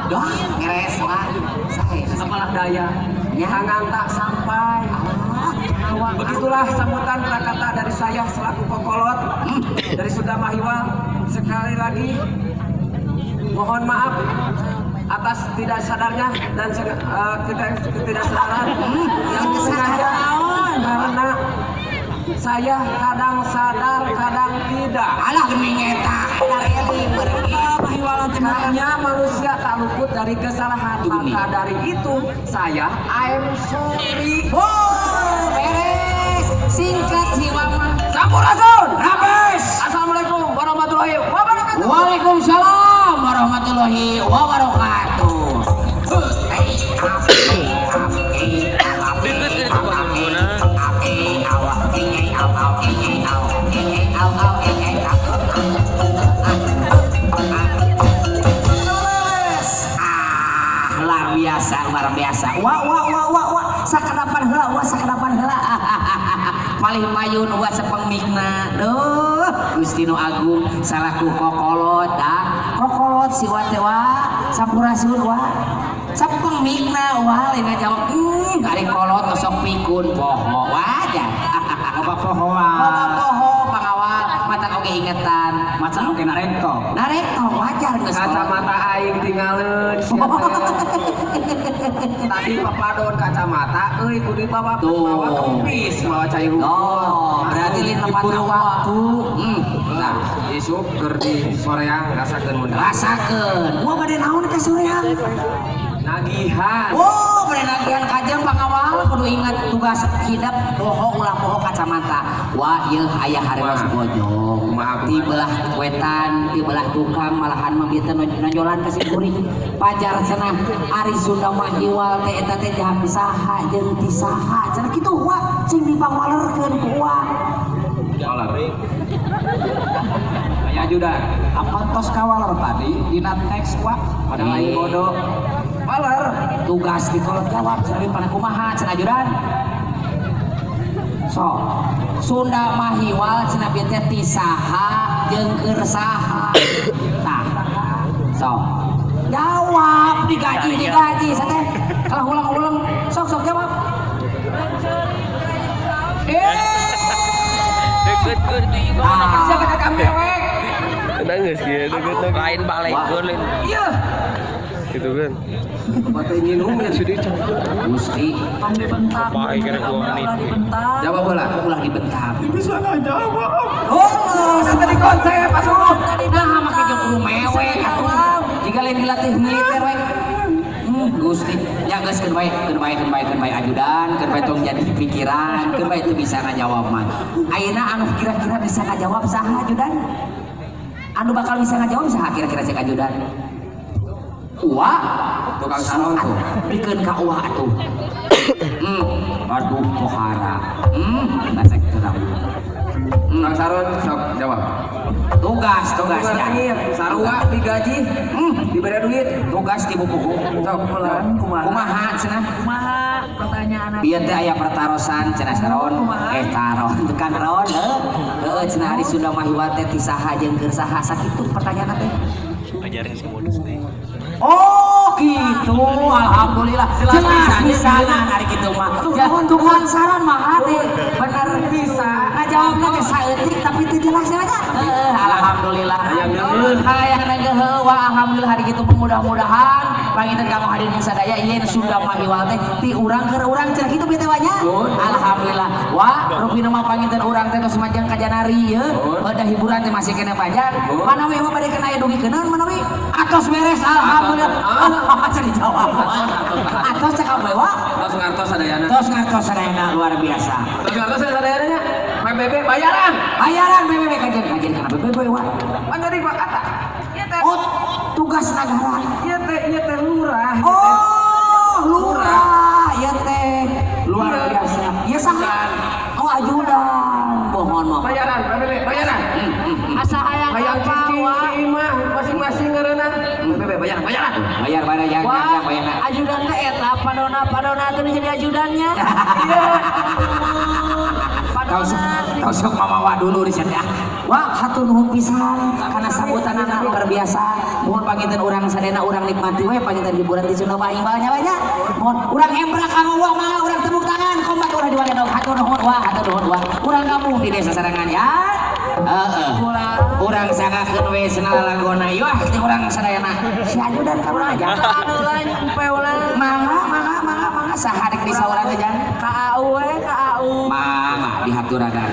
dah ngeres lah saya apalah daya jangan tak sampai. Begitulah sambutan kata dari saya selaku kokolot dari Sunda Mahiwal. Sekali lagi mohon maaf atas tidak sadarnya dan ketidaksadaran yang sengaja, karena saya kadang sadar kadang tidak. alah geuning eta dari Karena manusia tak luput dari kesalahan. Maka dari itu saya I'm sorry. oh beres singkat jiwa mah Sampurasun. Habis. Assalamualaikum warahmatullahi wabarakatuh. Waalaikumsalam warahmatullahi wabarakatuh. Luar biasa. Wah. Sakadapan heula. Malih mayun wa sepengmikna. Duh, Gusti Nu Agung salaku kokolot kokolot si wa teh wa sampurasun wa. Sepengmikna wa lain ngajawab gari kolot sok pikun poho wajar. Apa pohoan? Poho pangawal mata oge ingetan, Macan oke narentok. wajar geus. Kacamata aing tinggalin. Tadi papadon kacamata euy kudu bawa kempis bawa cai hukum. Oh, berarti lin tempat waktu. Nah, isuk keur di soreang rasakeun mun. Rasakeun. Wah bade naon teh soreang? Nagihan. Oh, bade nagihan kajeng pangawal kudu ingat tugas hidap ulah poho kacamata. Wah, ieu aya harewas bojong. Ti belah wetan, ti belah tukang malahan mambieun nonjolan ka kuring. Pajar cenah Ari Sunda Mahiwal teh eta teh jang saha jeung ti saha. Cenah kitu wa cing dipangwalerkeun ku wa. Walar. Aya ajudan. Apa tos kawaler tadi dina teks wa Pada lain bodoh. Walar. tugas dikolot jawab cenah pada kumaha cenah ajudan. So, Sunda Mahiwal cenah bieu teh ti saha jeung keur saha. Tah. So, jawab digaji sateh. Kalau ulang-ulang sok jawab. Deket di Siapa kakak mewek? tenang guys gitu lain balik lain Iya. gitu kan Mata minum ya sudah campur. Gusti, apa kira 2 menit Jawab bola. ulah dibentak. Bisa nggak jawab? Oh, sampai di konser Pak Suh. Nah, make jeung kudu mewek atuh. Jika lain dilatih militer we. Gusti, ya geus keun bae ajudan, keun bae tong jadi pikiran, keun bae teu bisa ngajawab mah. Ayeuna anu kira-kira bisa ngajawab saha ajudan? Anu bakal bisa ngajawab saha kira-kira cek ajudan? Uwa, Tukang sarong tuh. bikeun ka uwa atuh. Aduh pohara. Bahasa kitu dah. Kang Saron sok jawab. Tugas ya. Sarua digaji, diberi duit. Tugas di buku. Sok pulang Kumaha cenah? Kumaha pertanyaan Bieu teh aya pertarosan cenah Saron. Taron tekan ron heueuh cenah Ari Sunda Mahiwal teh ti saha jeung keur saha sakitu pertanyaan teh. ajarin si modus deh Oh gitu, alhamdulillah. Jelas bisa hari gitu mah. Tuhan saran mah hati, bener bisa. Ngajawabna teh saeutik tapi teu jelas ya nya. Alhamdulillah. Hayang nangeuh alhamdulillah hari gitu mudah-mudahan panginten kamu hadir di sadaya ieu Sunda Mahiwal teh ti urang keur urang cenah kitu pieu teh nya. Alhamdulillah. Wah, rupina mah panginten urang teh tos manjang ka Janari ye. Da hiburan teh masih kena pajar. Manawi mah bade kena aya dugikeun manawi. Atos beres alhamdulillah. Cari jawab. Atos cek apa wa? Tos ngartos sadayana. Tos ngartos sadayana luar biasa. Tos ngartos sadayana. PBB bayaran. Bayaran BBB kajen kana BBB wa. Kan tadi Pak kata. Ieu teh Oh, tugas negara. ieu teh lurah. Oh, lurah. Ieu teh luar biasa. Ieu saha? Oh, ajudan. Mohon maaf. Bayaran, PBB bayaran. asa hayang Hayang apa cicing wa di imah masing-masing ngaranna. PBB bayaran. Bayar yang Wah, bayar. ajudan teh eta padona teh jadi ajudannya. Iya. Kau sok mamawa dulu di sana. Wah, hatur nuhun pisan karena sambutan anak luar biasa. Mohon panginten urang sadena urang nikmati we panginten hiburan di Sunda Baing banyak. Mohon urang embra kanggo wah mangga urang tepuk tangan kombat urang diwale dong hatur nuhun wah hatur nuhun wah. Urang kampung di desa Sarangan ya. Urang sangakeun we senala lagona ieu ah teh urang sadayana. Si ajudan ka urang aja. Anu lain empe ulah. Mangga sahadik di saurang aja. KAU we KAU. Mangga di haturagan.